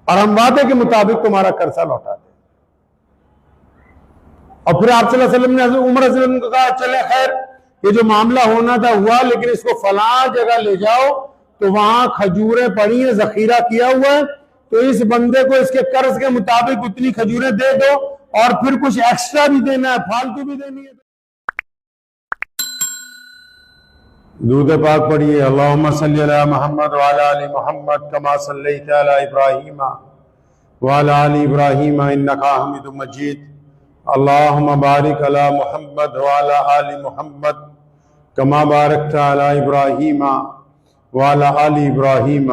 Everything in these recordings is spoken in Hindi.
और हम वादे के मुताबिक तुम्हारा कर्जा लौटा दें। और फिर आप सल्लल्लाहु अलैहि वसल्लम ने हज़रत उमर रज़ी अल्लाह अन्हु को कहा, चले खैर ये जो मामला होना था हुआ, लेकिन इसको फलां जगह ले जाओ तो वहां खजूरें पड़ी हैं, जखीरा किया हुआ है, तो इस बंदे को इसके कर्ज के मुताबिक उतनी खजूरें दे दो और फिर कुछ एक्स्ट्रा भी देना है, फालतू भी देनी है। दूध पाक पढ़िए, अल्लाहुम्मा सल्ली अला मुहम्मद व अला आलि मुहम्मद कमा सल्लैता अला इब्राहीम व अला आलि इब्राहीम इन्नका हमीदुम मजीद। अल्लाहुम्मा बारिक अला मुहम्मद व अला आलि मुहम्मद कमा बारकता अला इब्राहीम व अला आलि इब्राहीम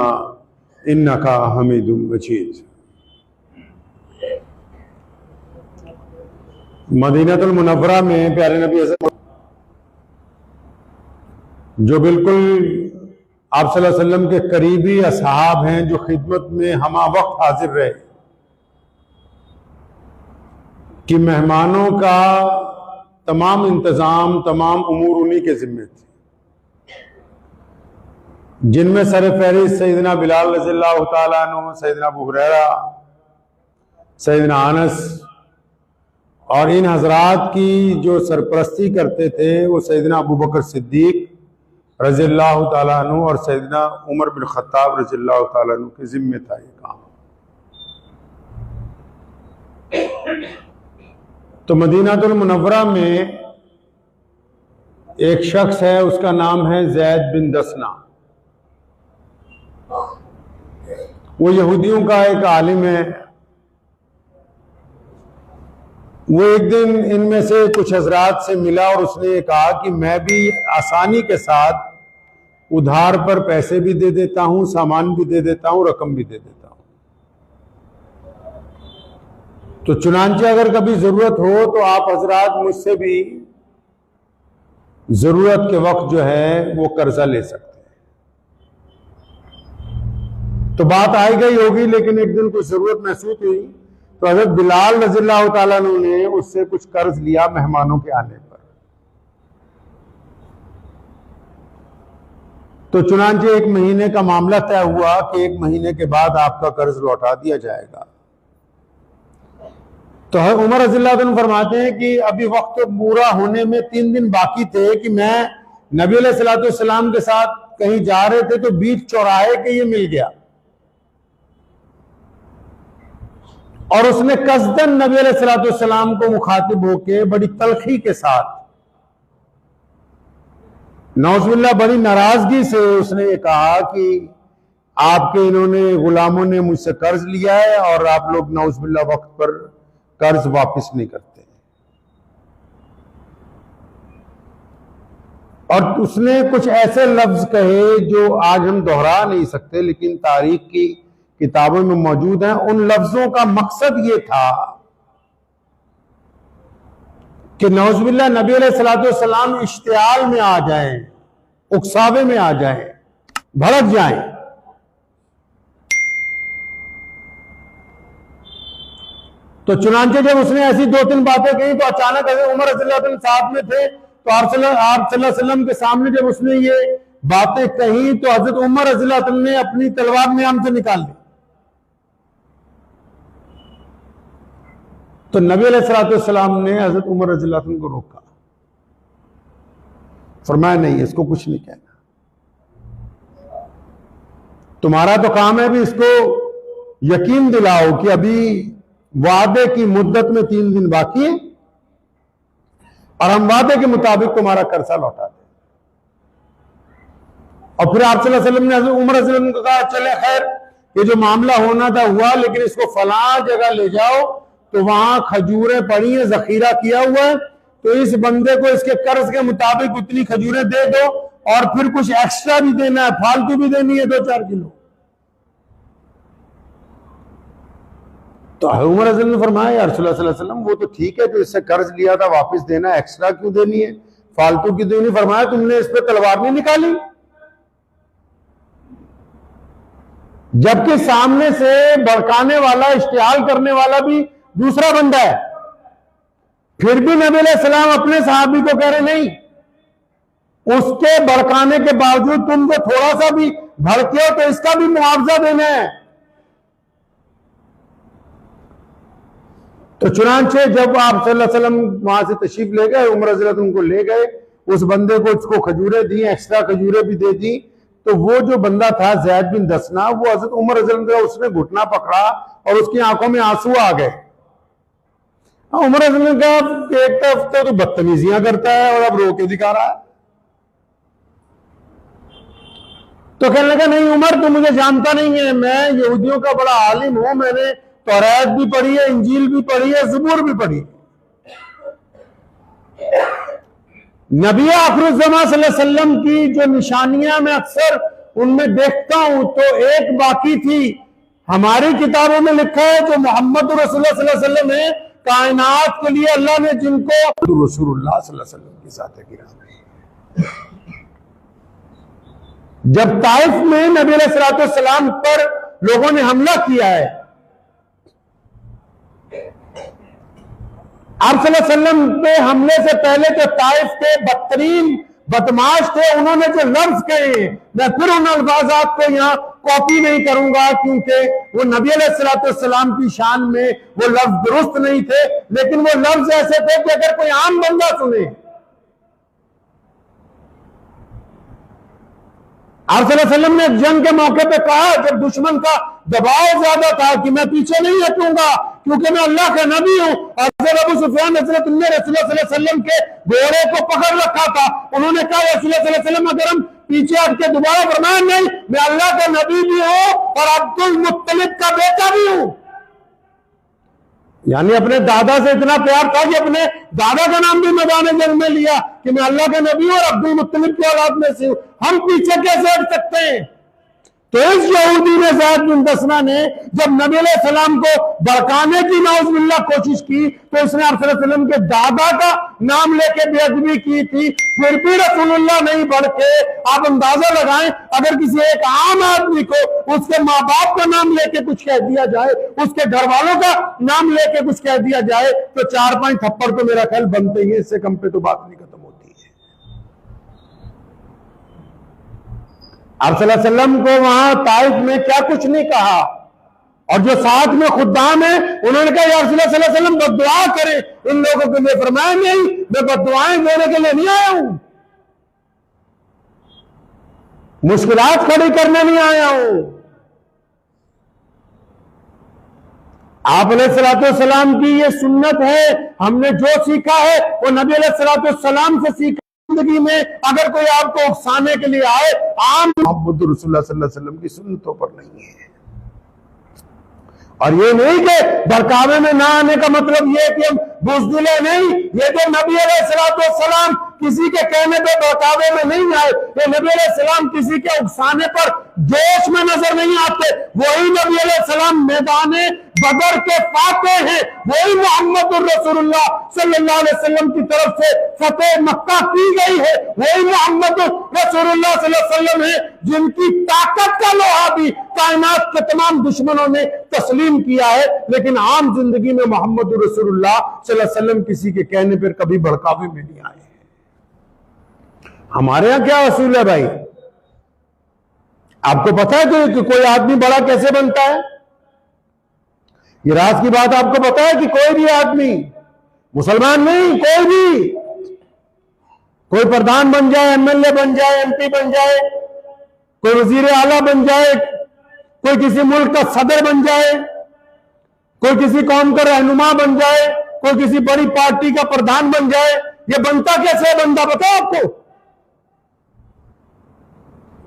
इन्नका हमीदुम मजीद। मदीनतुल मुनव्वरा में प्यारे नबी जो बिल्कुल आप सल्लल्लाहु अलैहि वसल्लम के करीबी असहाब हैं, जो खिदमत में हमा वक्त हाजिर रहे, कि मेहमानों का तमाम इंतजाम, तमाम उमूर उन्हीं के जिम्मे थे, जिनमें सर फहरिस्त सैयदना बिलाल रज़ियल्लाहु ताला अन्हु, सैयदना अबू हुरैरा, सैयदना अनस, और इन हजरात की जो सरपरस्ती करते थे वो सैयदना अबू बकर सिद्दीक रज़ियल्लाहु ताला अन्हु और सैयदना उमर बिन खत्ताब रज़ियल्लाहु ताला अन्हु के जिम्मे था ये काम। तो मदीनातुल मुनव्वरा में एक शख्स है, उसका नाम है ज़ैद बिन दसना। वो यहूदियों का एक आलिम है। वो एक दिन इनमें से कुछ हजरात से मिला और उसने ये कहा कि मैं भी आसानी के साथ उधार पर पैसे भी दे देता हूं, सामान भी दे देता हूं, रकम भी दे देता हूं। तो चुनांचे अगर कभी जरूरत हो तो आप हजरात मुझसे भी जरूरत के वक्त जो है वो कर्जा ले सकते हैं। तो बात आई गई होगी, लेकिन एक दिन कुछ जरूरत महसूस हुई तो हज़रत बिलाल रज़ियल्लाहु ताला अन्हु ने उससे कुछ कर्ज लिया मेहमानों के आने पर। तो चुनांचे एक महीने का मामला तय हुआ कि एक महीने के बाद आपका कर्ज लौटा दिया जाएगा। तो उमर रज़ियल्लाहु अन्हु फरमाते हैं कि अभी वक्त पूरा होने में 3 दिन बाकी थे कि मैं नबी अलैहिस्सलातु वस्सलाम के साथ कहीं जा रहे थे, तो बीच चौराहे के ये मिल गया और उसने कसदन नबी अलैहिस्सलातु वस्सलाम को मुखातिब होके बड़ी तलखी के साथ, नौजुबिल्लाह बड़ी नाराजगी से उसने ये कहा कि आपके इन्होंने गुलामों ने मुझसे कर्ज लिया है और आप लोग नौजुबिल्लाह वक्त पर कर्ज वापस नहीं करते। और उसने कुछ ऐसे लफ्ज कहे जो आज हम दोहरा नहीं सकते, लेकिन तारीख की किताबों में मौजूद हैं। उन लफ्जों का मकसद ये था कि नौजुबिल्लाह नबी अलैहिस्सलातु वस्सलाम इश्तियाल में आ जाएं, उकसावे में आ जाएं, भड़क जाएं। तो चुनांचे जब उसने ऐसी 2-3 बातें कही तो अचानक उमर रज़ियल्लाहु अन्हु साथ में थे, तो आप सल्लल्लाहु अलैहि वसल्लम के सामने जब उसने ये बातें कही तो हज़रत उमर रज़ियल्लाहु अन्हु ने अपनी तलवार नियाम से निकाल ली। तो नबी अलैहिस्सलातु वस्सलाम ने हज़रत उमर रज़ियल्लाहु अन्हु को रोका, फरमाया नहीं, इसको कुछ नहीं कहना, तुम्हारा तो काम है भी इसको यकीन दिलाओ कि अभी वादे की मुद्दत में 3 दिन बाकी है और हम वादे के मुताबिक तुम्हारा कर्जा लौटा दें। और फिर आप सल्लल्लाहु अलैहि वसल्लम ने हज़रत उमर रज़ी अल्लाह अन्हु को कहा, चले खैर ये जो मामला होना था हुआ, लेकिन इसको फलां जगह ले जाओ तो वहां खजूरें पड़ी हैं, जखीरा किया हुआ है, तो इस बंदे को इसके कर्ज के मुताबिक उतनी खजूरें दे दो और फिर कुछ एक्स्ट्रा भी देना है, फालतू भी देनी है 2-4 किलो। तो उमर रज़ी अल्लाह अन्हु ने फरमाया, या रसूलुल्लाह सल्लल्लाहु अलैहि वसल्लम वो तो ठीक है, तो इससे कर्ज लिया था वापस देना, एक्स्ट्रा क्यों देनी है, फालतू क्यों देनी? फरमाया तुमने इस पे तलवार नहीं निकाली, जबकि सामने से भड़काने वाला, इश्तिहाल करने वाला भी दूसरा बंदा है। फिर भी नबी अलैहिस्सलाम अपने सहाबी को कह रहे नहीं, उसके भड़काने के बावजूद तुम जो थोड़ा सा भी भड़के हो तो इसका भी मुआवजा देना है। तो चुनांचे जब आप सल्लल्लाहु अलैहि वसल्लम वहां से तशरीफ ले गए, उमर हजरत उनको ले गए, उस बंदे को उसको खजूरें दी, एक्स्ट्रा खजूरें भी दे दी। तो वो जो बंदा था ज़ैद बिन दसना, वो हजरत उमर हजरत का उसने घुटना पकड़ा और उसकी आंखों में आंसू आ गए। उमर हजरत ने कहा एक हफ्ते तो बदतमीजियां करता है और अब रो के दिखा रहा है। तो कहने लगा नहीं उमर, तो मुझे जानता नहीं है, मैं यहूदियों का बड़ा आलिम हूं, मैंने तौरात भी पढ़ी है, इंजील भी पढ़ी है, ज़बूर भी पढ़ी। नबी आखिरुज़्ज़मा सल्लल्लाहु अलैहि वसल्लम की जो निशानियां मैं अक्सर उनमें देखता हूं, तो एक बाकी थी, हमारी किताबों में लिखा है जो मोहम्मद रसूलुल्लाह सल्लल्लाहु अलैहि वसल्लम है, कायनात के लिए अल्लाह ने जिनको रसूलुल्लाह सल्लल्लाहु अलैहि वसल्लम की ज़ात किराम। जब ताइफ में नबी अलैहि सलाम पर लोगों ने हमला किया है, आप सल्लल्लाहु अलैहि वसल्लम पे हमले से पहले जो ताइफ के बदतरीन बदमाश थे, उन्होंने जो लफ्ज कहे, मैं फिर उन अल्फाजात को यहाँ कॉपी नहीं करूंगा क्योंकि वो नबी अलैहिस्सलाम की शान में वो लफ्ज दुरुस्त नहीं थे, लेकिन वो लफ्ज ऐसे थे कि अगर कोई आम बंदा सुने, आप सल्लल्लाहु अलैहि वसल्लम ने जंग के मौके पे कहा, जब दुश्मन का दबाव ज्यादा था, कि मैं पीछे नहीं हटूंगा क्योंकि मैं अल्लाह का नबी हूं। हज़रत अबू सुफियान हज़रत ने रसूलुल्लाह सल्लल्लाहु अलैहि वसल्लम के घोड़े को पकड़ रखा था, उन्होंने कहा रसूलुल्लाह सल्लल्लाहु अलैहि वसल्लम अगर हम पीछे हट के दोबारा फरमाएं नहीं, मैं अल्लाह का नबी भी हूं और अब्दुल मुत्तलिब का बेटा भी हूं। यानी अपने दादा से इतना प्यार था कि अपने दादा का नाम भी मैदान जंग में लिया कि मैं अल्लाह के नबी और अब्दुल मुत्तलिब की औलाद में से हूं, हम पीछे कैसे हट सकते हैं। तो इस यहूदी ने ज़ैद बिन दसना ने जब नबी अलैहिस्सलाम को भड़काने की नाउज़ुबिल्लाह कोशिश की, तो इसने आप सल्लल्लाहु अलैहि वसल्लम के दादा का नाम लेके बेअदबी की थी, फिर भी रसूलुल्लाह नहीं बढ़के। आप अंदाजा लगाएं, अगर किसी एक आम आदमी को उसके माँ बाप का नाम लेके कुछ कह दिया जाए, उसके घर वालों का नाम लेके कुछ कह दिया जाए, तो 4-5 थप्पड़ तो मेरा ख्याल बनते ही, इससे कम पे तो बात नहीं खत्म होती है। आप सल्लल्लाहु अलैहि वसल्लम को वहां ताइफ में क्या कुछ नहीं कहा, और जो साथ में खुद्दाम है उन्होंने कहा या रसूलुल्लाह सल्लल्लाहु अलैहि वसल्लम बद्दुआ करें इन लोगों के लिए, फरमाया नहीं, मैं बद्दुआएं देने के लिए नहीं आया हूं, मुश्किलात खड़ी करने नहीं आया हूं। आप अलैहिस्सलाम की ये सुन्नत है, हमने जो सीखा है वो नबी अलैहिस्सलाम से सीखा। जिंदगी में अगर कोई आपको उकसाने के लिए आए, आम मोहम्मद रसूलुल्लाह सल्लल्लाहु अलैहि वसल्लम की सुन्नतों पर नहीं है। और ये नहीं कि भड़कावे में ना आने का मतलब ये कि हम बुज़दिल नहीं, ये तो नबी अलैहिस्सलाम किसी के कहने पे भड़कावे में नहीं आए, ये नबी अलैहिस्सलाम किसी के उकसाने पर जोश में नजर नहीं आते, वही नबी अलैहिस्सलाम मैदाने बदर के फाते हैं, वही मोहम्मद रसूलुल्लाह सल्लल्लाहु अलैहि वसल्लम की तरफ से फतेह मक्का की गई है, वही मोहम्मद रसूलुल्लाह सल्लल्लाहु अलैहि वसल्लम है जिनकी ताकत का लोहा भी कायनात के तमाम दुश्मनों ने तस्लीम किया है। लेकिन आम जिंदगी में मोहम्मद रसूलुल्लाह सल्लल्लाहु अलैहि वसल्लम किसी के कहने पर कभी भड़कावे में नहीं आए। हमारे यहां क्या असूल है भाई, आपको पता है कि कोई आदमी बड़ा कैसे बनता है? ये राज की बात आपको पता है कि कोई भी आदमी, मुसलमान नहीं, कोई भी, कोई प्रधान बन जाए, एमएलए बन जाए, एमपी बन जाए, कोई वजीर आला बन जाए, कोई किसी मुल्क का सदर बन जाए, कोई किसी कौम का रहनुमा बन जाए, कोई किसी बड़ी पार्टी का प्रधान बन जाए, ये बनता कैसे है बंदा, बताओ आपको?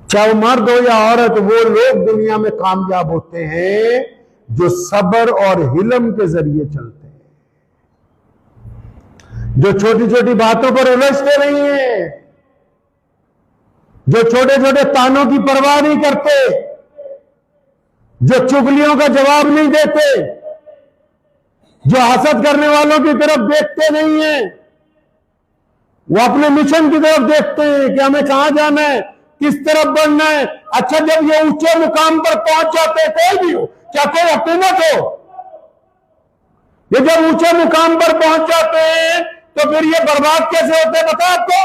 चाहे मर्द हो या औरत, वो लोग दुनिया में कामयाब होते हैं जो सब्र और हिलम के जरिए चलते हैं, जो छोटी छोटी बातों पर उलझते नहीं हैं, जो छोटे छोटे तानों की परवाह नहीं करते, जो चुगलियों का जवाब नहीं देते, जो हसद करने वालों की तरफ देखते नहीं हैं, वो अपने मिशन की तरफ देखते हैं कि हमें कहां जाना है, किस तरफ बढ़ना है। अच्छा, जब ये ऊंचे मुकाम पर पहुंच जाते हैं, कोई भी हो, चाहे कोई हुकूमत हो, ये जब ऊंचे मुकाम पर पहुंच जाते हैं तो फिर ये बर्बाद कैसे होते हैं पता आपको?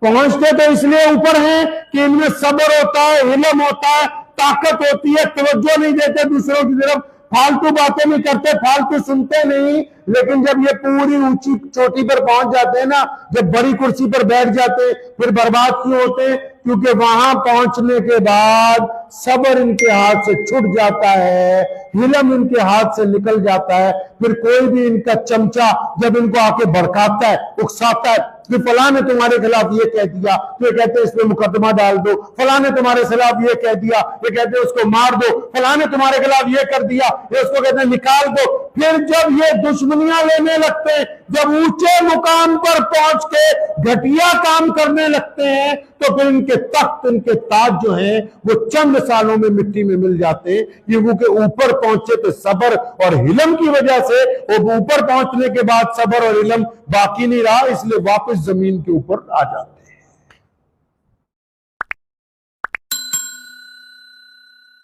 पहुंचते तो इसलिए ऊपर हैं कि इनमें सब्र होता है, हिलम होता है, ताकत होती है, तवज्जो नहीं देते दूसरों की तरफ, फालतू बातें नहीं करते, फालतू सुनते नहीं, लेकिन जब ये पूरी ऊंची चोटी पर पहुंच जाते हैं ना, जब बड़ी कुर्सी पर बैठ जाते, फिर बर्बाद क्यों होते? क्योंकि वहां पहुंचने के बाद सब्र इनके हाथ से छूट जाता है, हिलम इनके हाथ से निकल जाता है। फिर कोई भी इनका चमचा जब इनको आके भड़काता है, उकसाता है कि फलां ने तुम्हारे खिलाफ ये कह दिया, तो ये कहते हैं इसमें मुकदमा डाल दो, फलां ने तुम्हारे खिलाफ ये कह दिया, ये कहते हैं उसको मार दो, फलां ने तुम्हारे खिलाफ ये कर दिया, ये उसको कहते हैं निकाल दो। फिर जब ये दुश्मनियां लेने लगते हैं, जब ऊंचे मुकाम पर पहुंच के घटिया काम करने लगते हैं, तो फिर इनके तख्त, इनके ताज जो हैं वो चंद सालों में मिट्टी में मिल जाते हैं। क्योंकि ऊपर पहुंचे तो सब्र और हिलम की वजह से, वो ऊपर पहुंचने के बाद सब्र और हिलम बाकी नहीं रहा, इसलिए वापस जमीन के ऊपर आ जाते।